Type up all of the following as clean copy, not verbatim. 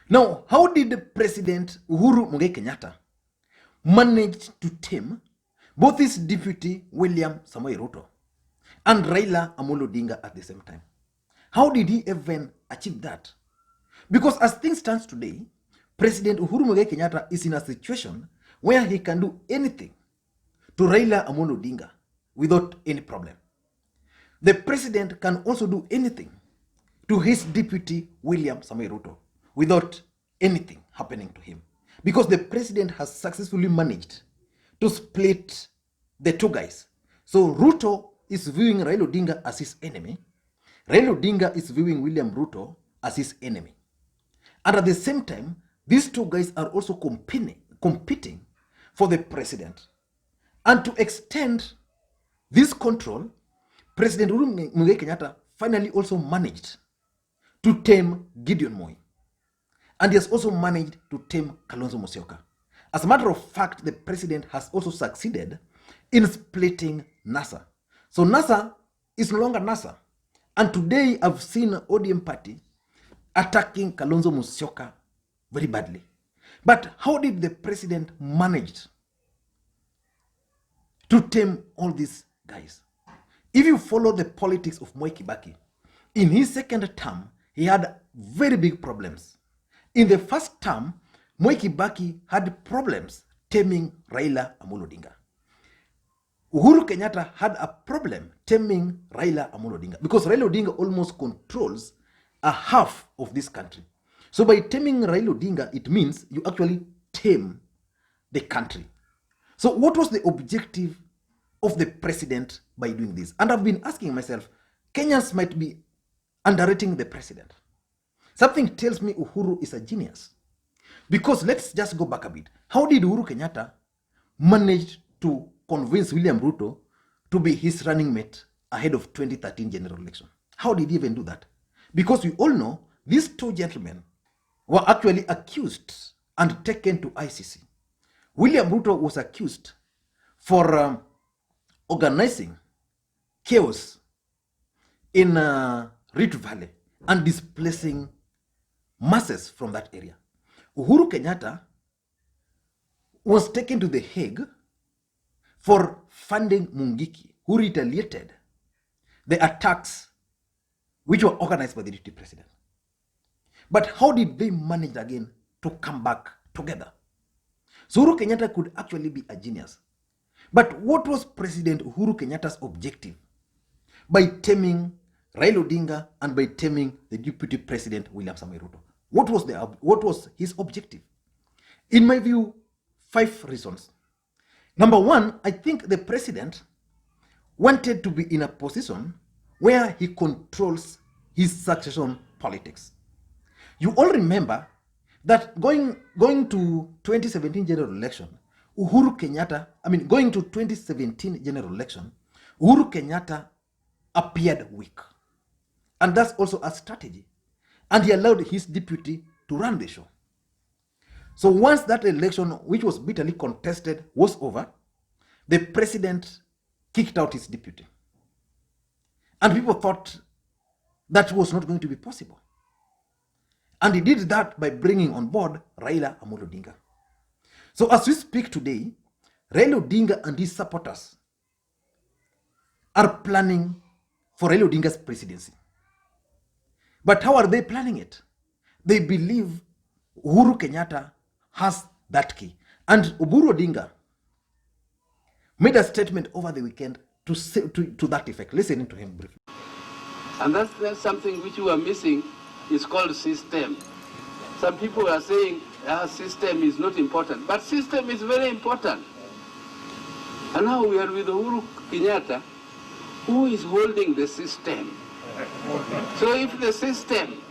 Now, how did President Uhuru Kenyatta manage to tame both his deputy William Samoei Ruto and Raila Odinga at the same time? How did he even achieve that? Because as things stand today, President Uhuru Kenyatta is in a situation where he can do anything to Raila Odinga without any problem. The president can also do anything to his deputy William Samoei Ruto without anything happening to him. Because the president has successfully managed to split the two guys. So Ruto is viewing Raila Odinga as his enemy. Raila Odinga is viewing William Ruto as his enemy. And at the same time, these two guys are also competing for the president. And to extend this control, President Uhuru Kenyatta finally also managed to tame Gideon Moi. And he has also managed to tame Kalonzo Musyoka. As a matter of fact, the president has also succeeded in splitting NASA. So NASA is no longer NASA. And today I've seen ODM party attacking Kalonzo Musyoka very badly. But how did the president manage to tame all these guys? If you follow the politics of Moi Kibaki, in his second term, he had very big problems. In the first term, Moi Kibaki had problems taming Raila Odinga. Uhuru Kenyatta had a problem taming Raila Odinga because Raila Odinga almost controls a half of this country. So by taming Raila Odinga, it means you actually tame the country. So what was the objective of the president by doing this? And I've been asking myself, Kenyans might be underrating the president. Something tells me Uhuru is a genius. Because let's just go back a bit. How did Uhuru Kenyatta manage to convince William Ruto to be his running mate ahead of 2013 general election? How did he even do that? Because we all know these two gentlemen were actually accused and taken to ICC. William Ruto was accused for organizing chaos in Rift Valley and displacing masses from that area. Uhuru Kenyatta was taken to The Hague for funding Mungiki, who retaliated the attacks which were organized by the deputy president. But how did they manage again to come back together? So Uhuru Kenyatta could actually be a genius. But what was President Uhuru Kenyatta's objective by taming Raila Odinga and by taming the deputy president William Samoei Ruto? What was his objective? In my view, 5 reasons. Number 1, I think the president wanted to be in a position where he controls his succession politics. You all remember that going to 2017 general election, going to 2017 general election, Uhuru Kenyatta appeared weak. And that's also a strategy. And he allowed his deputy to run the show. So once that election, which was bitterly contested, was over, the president kicked out his deputy. And people thought that was not going to be possible. And he did that by bringing on board Raila Odinga. So as we speak today, Raila Odinga and his supporters are planning for Raila Odinga's presidency. But how are they planning it? They believe Uhuru Kenyatta has that key. And Uhuru Odinga made a statement over the weekend to that effect. Listen to him briefly. And that's something which you are missing. It's called system. Some people are saying system is not important, but system is very important. And now we are with Uhuru Kenyatta, who is holding the system. So if the system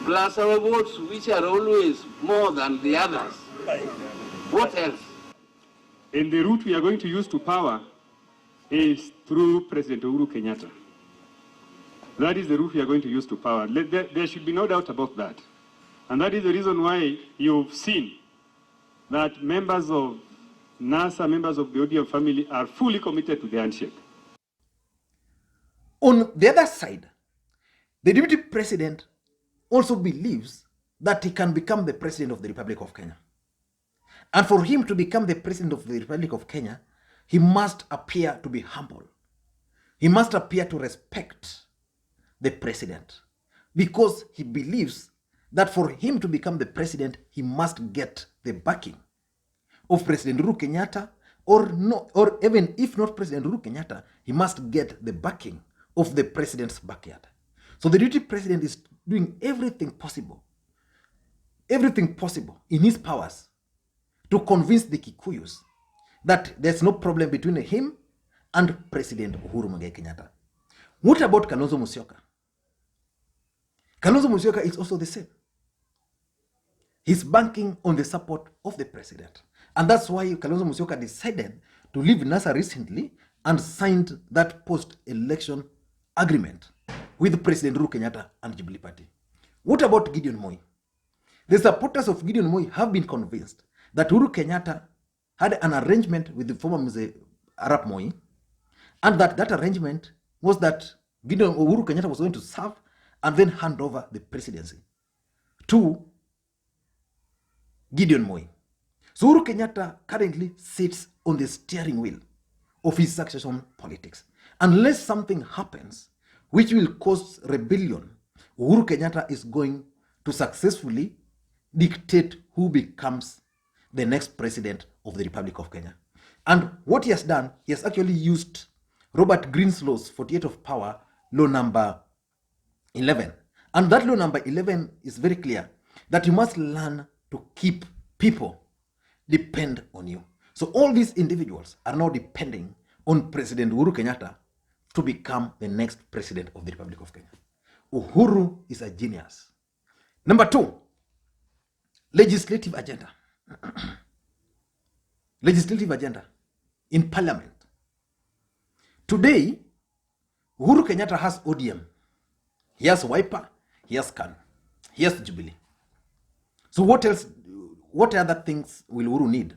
plus our votes, which are always more than the others, what else? And the route we are going to use to power is through President Uhuru Kenyatta. That is the route we are going to use to power. There should be no doubt about that. And that is the reason why you've seen that members of NASA, members of the ODM family are fully committed to the handshake. On the other side, the deputy president also believes that he can become the president of the Republic of Kenya. And for him to become the president of the Republic of Kenya, he must appear to be humble. He must appear to respect the president, because he believes that for him to become the president, he must get the backing of President Uhuru Kenyatta, or even if not President Uhuru Kenyatta, he must get the backing of the president's backyard. So the deputy president is doing everything possible in his powers to convince the Kikuyus that there's no problem between him and President Uhuru Kenyatta. What about Kalonzo Musyoka? Kalonzo Musyoka is also the same. He's banking on the support of the president. And that's why Kalonzo Musyoka decided to leave NASA recently and signed that post-election agreement with President Uhuru Kenyatta and Jubilee Party. What about Gideon Moi? The supporters of Gideon Moi have been convinced that Uhuru Kenyatta had an arrangement with the former Mzee Arap Moi, and that arrangement was that Uhuru Kenyatta was going to serve and then hand over the presidency to Gideon Moi. So Uhuru Kenyatta currently sits on the steering wheel of his succession politics. Unless something happens which will cause rebellion, Uhuru Kenyatta is going to successfully dictate who becomes the next president of the Republic of Kenya. And what he has done, he has actually used Robert Greene's laws, 48 of power, law number 11. And that law number 11 is very clear that you must learn to keep people depend on you. So all these individuals are now depending on President Uhuru Kenyatta to become the next president of the Republic of Kenya. Uhuru is a genius. Number 2, legislative agenda. Legislative agenda in parliament. Today, Uhuru Kenyatta has ODM. He has Wiper, he has KANU, he has Jubilee. So what else, what other things will Uhuru need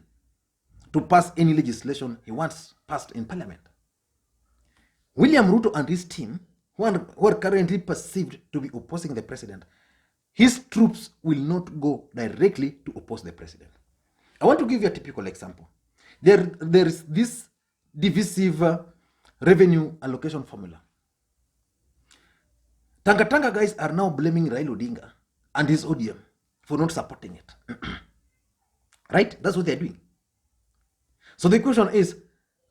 to pass any legislation he wants passed in parliament? William Ruto and his team, who are currently perceived to be opposing the president, his troops will not go directly to oppose the president. I want to give you a typical example. There is this divisive revenue allocation formula. Tanga guys are now blaming Raila Odinga and his ODM for not supporting it. Right? That's what they're doing. So the question is,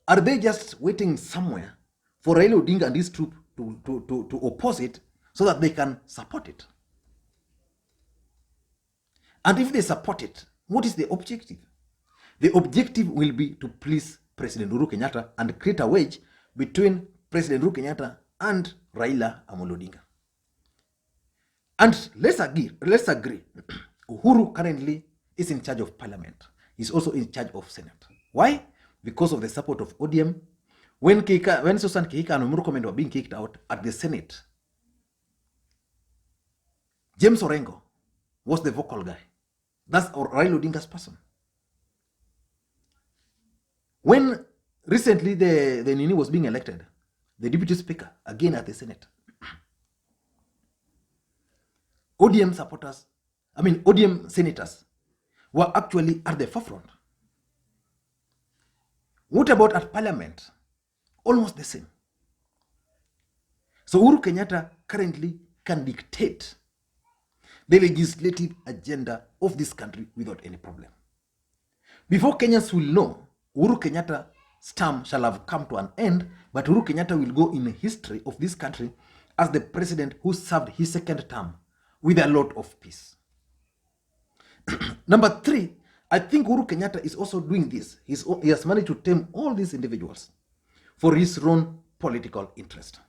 are they just waiting somewhere for Raila Odinga and his troop to oppose it so that they can support it? And if they support it, what is the objective? The objective will be to please President Uhuru Kenyatta and create a wedge between President Uhuru Kenyatta and Raila Odinga. And let's agree, Uhuru currently is in charge of parliament. He's also in charge of Senate. Why? Because of the support of ODM. When Susan Kihika and Murkomen were being kicked out at the Senate, James Orengo was the vocal guy. That's Raila Odinga's person. When recently the Nini was being elected, the deputy speaker, again at the Senate, ODM senators were actually at the forefront. What about at parliament? Almost the same. So Uhuru Kenyatta currently can dictate the legislative agenda of this country without any problem. Before Kenyans will know, Uhuru Kenyatta's term shall have come to an end, but Uhuru Kenyatta will go in the history of this country as the president who served his second term with a lot of peace. Number 3, I think Uhuru Kenyatta is also doing this. He has managed to tame all these individuals for his own political interest.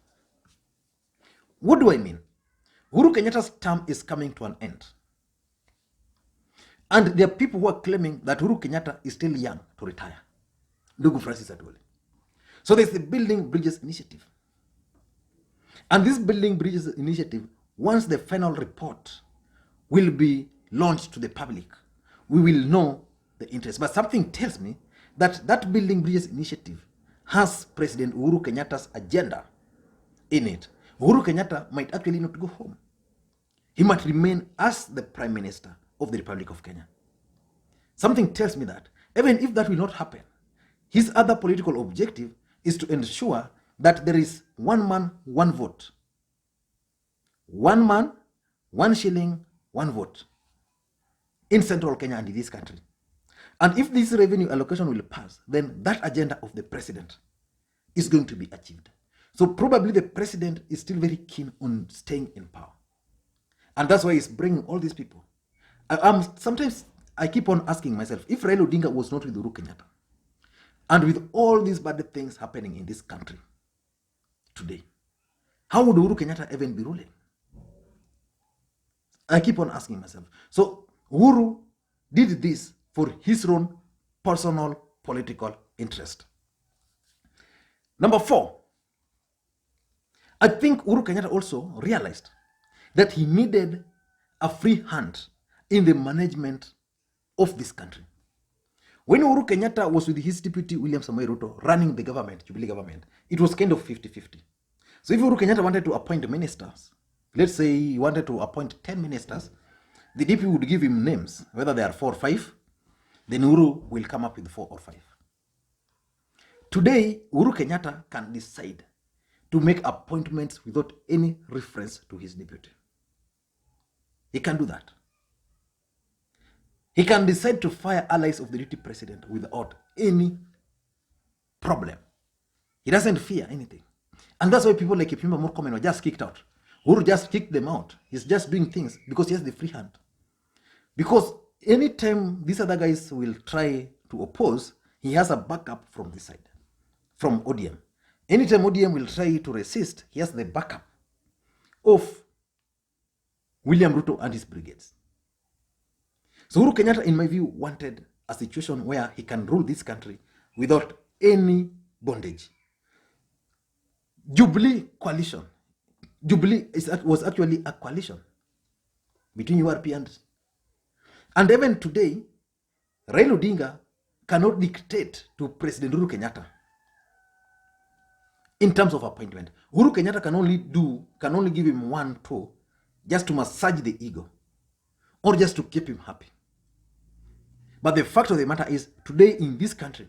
What do I mean? Uhuru Kenyatta's term is coming to an end. And there are people who are claiming that Uhuru Kenyatta is still young to retire. Ndugu Francis Atwoli. So there's the Building Bridges Initiative. And this Building Bridges Initiative, once the final report will be launched to the public, we will know the interest. But something tells me that that Building Bridges Initiative has President Uhuru Kenyatta's agenda in it. Uhuru Kenyatta might actually not go home. he might remain as the Prime Minister of the Republic of Kenya. Something tells me that even if that will not happen, his other political objective is to ensure that there is one man, one vote. One man, one shilling, one vote in central Kenya and in this country. And if this revenue allocation will pass, then that agenda of the president is going to be achieved. So probably the president is still very keen on staying in power. And that's why he's bringing all these people. Sometimes I keep on asking myself, if Raila Odinga was not with Uhuru Kenyatta, and with all these bad things happening in this country today, how would Uhuru Kenyatta even be ruling? I keep on asking myself. So Uhuru did this for his own personal political interest. Number 4, I think Uhuru Kenyatta also realized that he needed a free hand in the management of this country. When Uhuru Kenyatta was with his deputy William Samoei Ruto running the government, Jubilee government, it was kind of 50-50. So if Uhuru Kenyatta wanted to appoint ministers, let's say he wanted to appoint 10 ministers, the DP would give him names, whether they are 4 or 5, then Uhuru will come up with 4 or 5. Today, Uhuru Kenyatta can decide to make appointments without any reference to his deputy. He can do that. He can decide to fire allies of the deputy president without any problem. He doesn't fear anything. And that's why people like Kipchumba Murkomen were just kicked out. Uhuru just kicked them out. He's just doing things because he has the free hand. Because anytime these other guys will try to oppose, he has a backup from this side, from ODM. Anytime ODM will try to resist, he has the backup of William Ruto and his brigades. So Uhuru Kenyatta, in my view, wanted a situation where he can rule this country without any bondage. Jubilee coalition. Jubilee was actually a coalition between URP and even today, Raila Odinga cannot dictate to President Uhuru Kenyatta in terms of appointment. Uhuru Kenyatta can only give him one toe just to massage the ego or just to keep him happy. But the fact of the matter is, today in this country,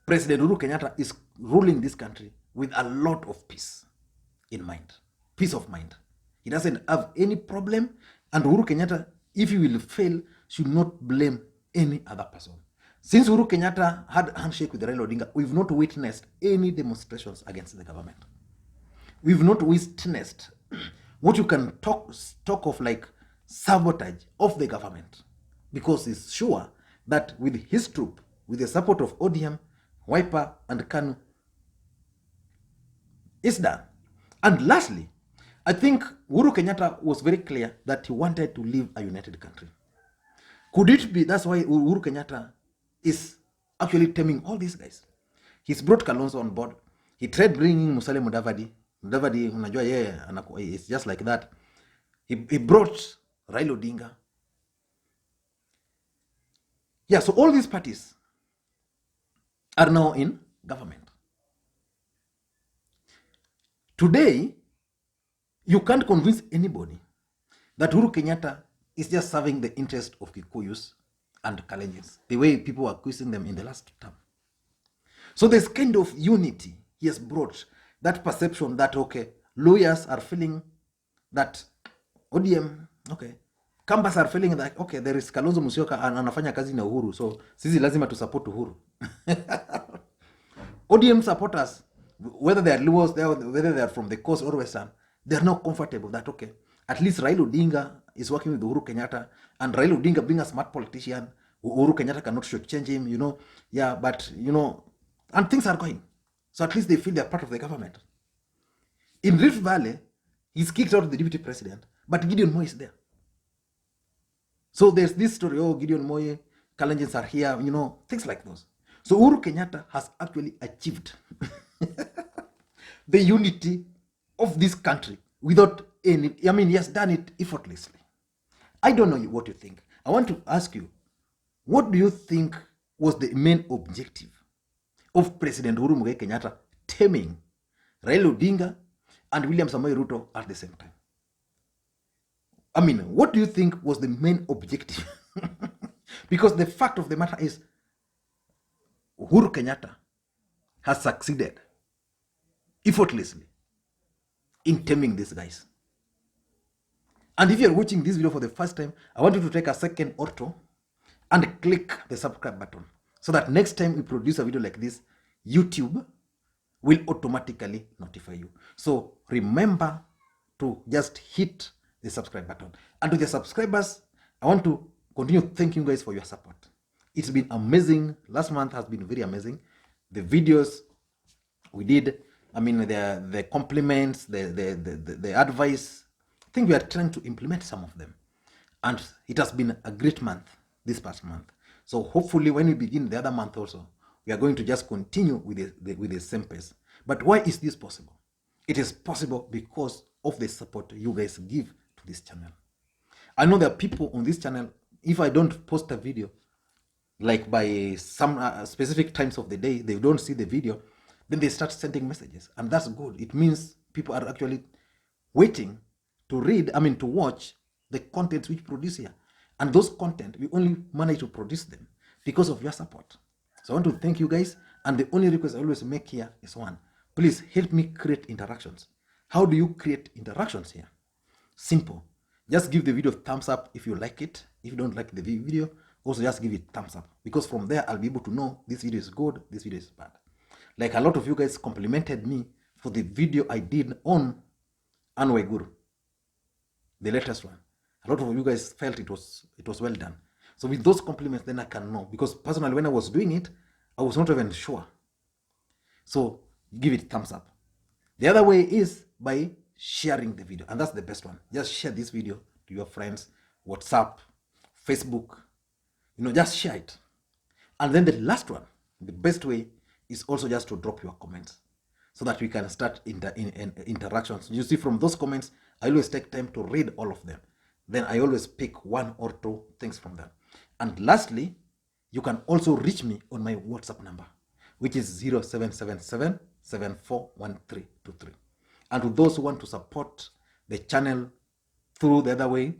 President Uhuru Kenyatta is ruling this country with a lot of peace in mind, peace of mind. He doesn't have any problem, and Uhuru Kenyatta, if he will fail, should not blame any other person. Since Uhuru Kenyatta had a handshake with Raila Odinga, we've not witnessed any demonstrations against the government. We've not witnessed what you can talk of like sabotage of the government, because he's sure that with his troop, with the support of ODM, Wiper, and KANU, it's done. And lastly, I think Uhuru Kenyatta was very clear that he wanted to live a united country. Could it be that's why Uhuru Kenyatta is actually taming all these guys? He's brought Kalonzo on board. He tried bringing Musalia Mudavadi. Mudavadi, unajua yeye, it's just like that. He brought Raila Odinga. Yeah, so all these parties are now in government. Today, you can't convince anybody that Uhuru Kenyatta is just serving the interest of Kikuyus and Kalenjins, the way people were accusing them in the last term. So there's kind of unity he has brought, that perception that, okay, lawyers are feeling that ODM, okay, Kambas are feeling that, okay, there is Kalonzo Musyoka anafanya kazi na Uhuru, so sisi lazima to support Uhuru. ODM supporters, whether they are Luos, whether they are from the coast or western, they are not comfortable that, okay, at least Raila Odinga is working with Uhuru Kenyatta, and Raila Odinga being a smart politician, Uhuru Kenyatta cannot shortchange him, yeah, but, and things are going. So at least they feel they're part of the government. In Rift Valley, he's kicked out the deputy president, but Gideon Moi is there. So there's this story, Gideon Moi, Kalenjins are here, things like those. So Uhuru Kenyatta has actually achieved the unity of this country without any, he has done it effortlessly. I don't know what you think. I want to ask you, what do you think was the main objective of President Uhuru Kenyatta taming Raila Odinga and William Samoei Ruto at the same time? I mean, what do you think was the main objective? Because the fact of the matter is, Uhuru Kenyatta has succeeded effortlessly in taming these guys. And if you're watching this video for the first time, I want you to take a second or two and click the subscribe button so that next time we produce a video like this, YouTube will automatically notify you. So remember to just hit the subscribe button. And to the subscribers, I want to continue thanking you guys for your support. It's been amazing. Last month has been very amazing. The videos we did, I mean, the compliments, the advice, I think we are trying to implement some of them. And it has been a great month, this past month. So hopefully when we begin the other month also, we are going to just continue with the same pace. But why is this possible? It is possible because of the support you guys give to this channel. I know there are people on this channel, if I don't post a video, like by some specific times of the day, they don't see the video, then they start sending messages. And that's good. It means people are actually waiting to read, to watch the content we produce here. And those content, we only manage to produce them because of your support. So I want to thank you guys. And the only request I always make here is one. Please help me create interactions. How do you create interactions here? Simple. Just give the video a thumbs up if you like it. If you don't like the video, also just give it thumbs up. Because from there, I'll be able to know this video is good, this video is bad. Like a lot of you guys complimented me for the video I did on Guru, the latest one. A lot of you guys felt it was well done. So with those compliments, then I can know. Because personally, when I was doing it, I was not even sure. So give it thumbs up. The other way is by sharing the video. And that's the best one. Just share this video to your friends, WhatsApp, Facebook. Just share it. And then the last one, the best way is also just to drop your comments so that we can start interactions. You see, from those comments, I always take time to read all of them. Then I always pick one or two things from them. And lastly, you can also reach me on my WhatsApp number, which is 0777 741323. And to those who want to support the channel through the other way,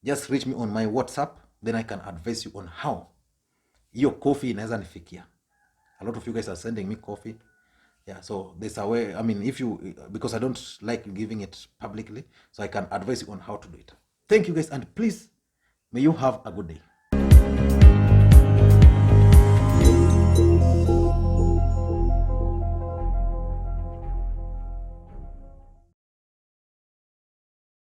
just reach me on my WhatsApp. Then I can advise you on how your coffee inaweza nifikia. A lot of you guys are sending me coffee. Yeah, so there's a way, because I don't like giving it publicly, so I can advise you on how to do it. Thank you guys, and please, may you have a good day.